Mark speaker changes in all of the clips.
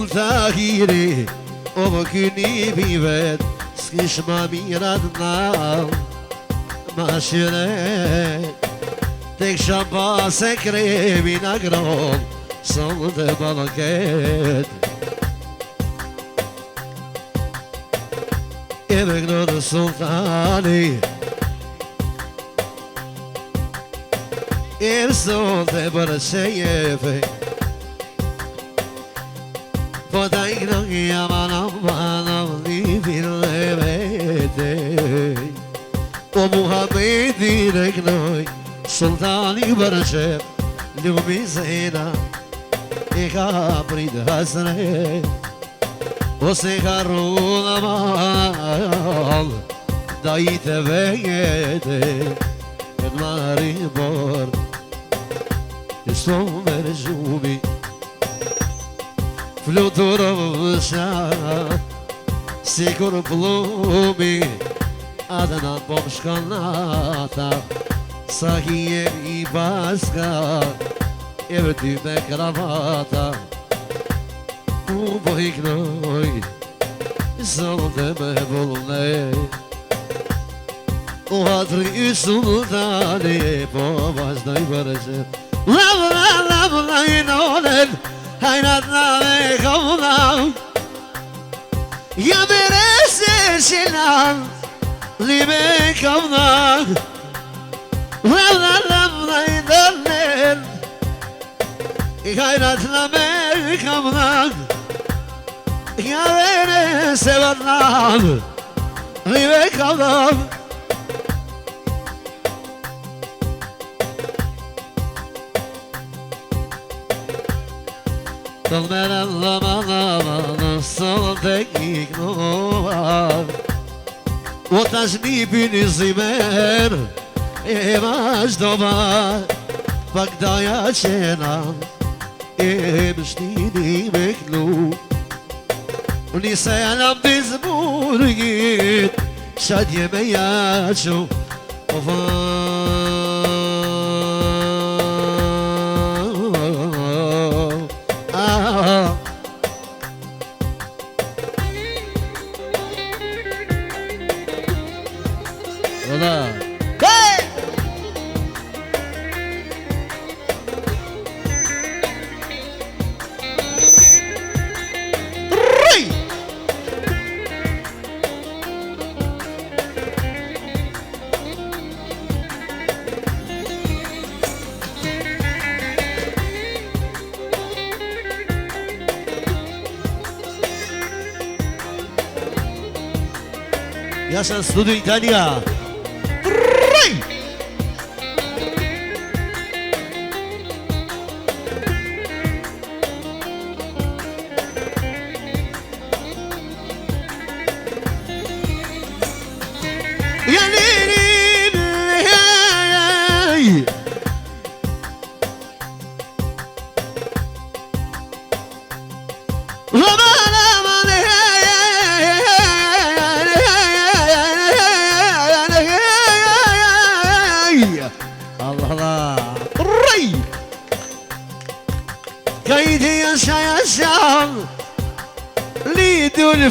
Speaker 1: Tahiri O më kyni bivet S'kish ma mirat nal Ma shire Tek shamba se kremi na gron Son të baloket E me gnonë sultani E son të bërë që jefe Po ta i knojë amanam Li file vete O Muhammedin e knoj Sultani bërë që Ljubi zena E ka prit hasre O se ka rruna mal Da i të vejete E të mari bord E sto me rëgjubi Fluturë vësha Si kur plumi Atë në pom shkonata Sa hije i baska E vërty me kravata U po i knoj Zonë të me vullne U hatri i sultani Po vazhdoj bërëgjë La i nonen Hajnat na me kauna Ja bere se qelan Li me kauna La i nonen Hajnat na me kauna Ja bere se vatlan Li me kauna Tëllë mërë lëma Sëllë të iknuar O tash një pini zimer E vazhdo ma Pak daja qena E më shtini me klu Një selam të zburgit Qatje me jaqo O Jasha në studio Italia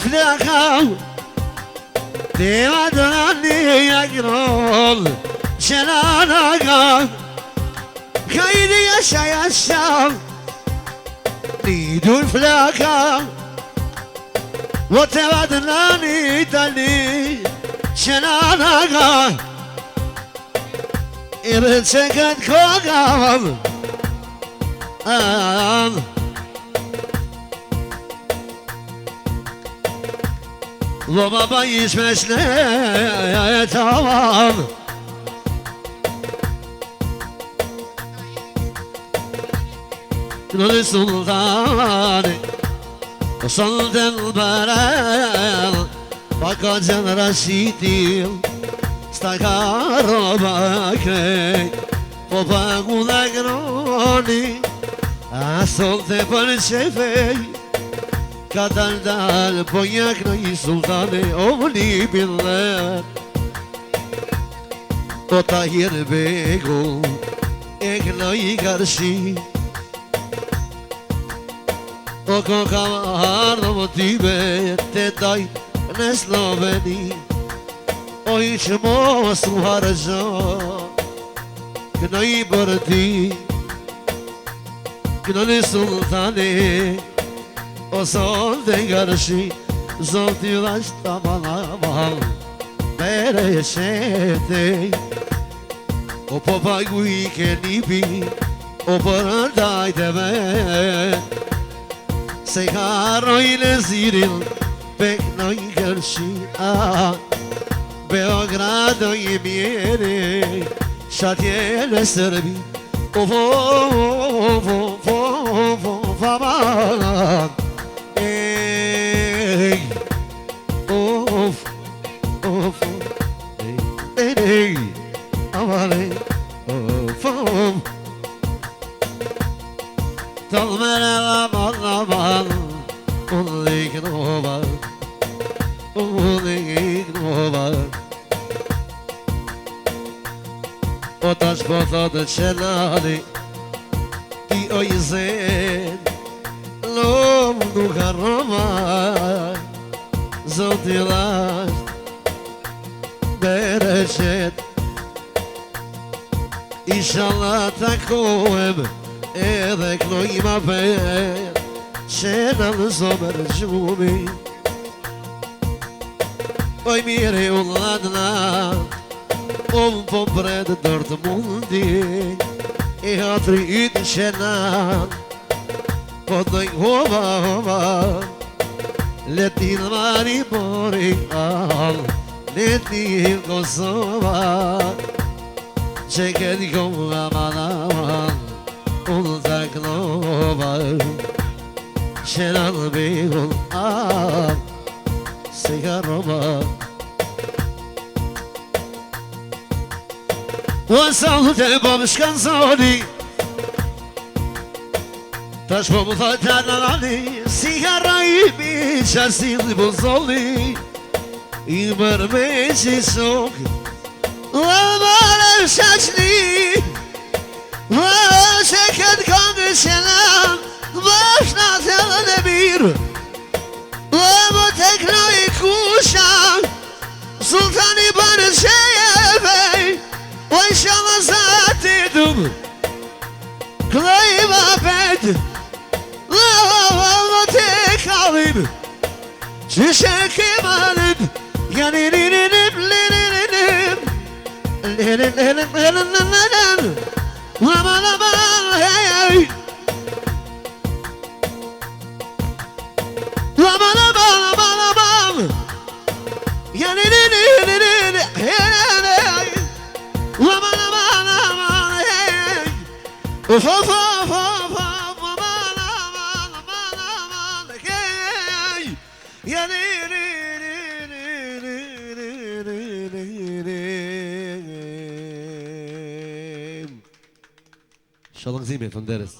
Speaker 1: الفلاحة ديما تغني يقرول شنانك كيدي يا الشام نيدو الفلاحة وتبادلاني تلي شنانك إبن سكت كوكب وبابا يشمشني يا تمام نور سلطاني وصلت البلد فقد رشيدي استقر باكي وباقو ذكروني أصلت بالشفي كدل دال بوياك ناي سلطاني أولي بالله وطاير بيقو إكلاي قرشي O ko kam ardhë motive të daj në Sloveni O i që mos u harëgjo Këno i bërë ti Këno një sultani O son të ngërëshi Zoti dhash të malamal Mere e shete O po pagu i ke nipi O për ndajt e me Se harroj në zirin Pek në i kërshi Beogrado i mjeri Shatje në Sërbi O vo faman Ej Of Ej Amale Of Talmere aman Unlik nova Unlik nova O tash po thotë qenali Ti o i zen Lom nuk harroma Zoti lasht Bere qet Inshallah takohem Edhe knoj ma ver Qena në zomer gjumi Oj mire u ladna Om po pred dërt mundi E hatri ytë qena Po doj hova Letin mari bori Letin Kosova Që këtë kom aman Unë të knova Qena në begun Se ka roba O salë të po më shkanzoni Tash po më thot të nani Si ka rajmi qasin të buzoli I mërme që shok Dhe mërë shaqni Dhe që këtë këngë qena Bash në të dhe në mirë Dhe më të knoj kusha Sultani banë që jeve O i shala zati dum Kloj ma pet Dhe më të kalim Që shekimanim Janininim Lininim Lininim Lama lama hey Lama lama lama lama Yanininininin hey Lama lama lama hey Of of of of Lama lama lama lama hey Yanininininin Shalom zime, Fonderes.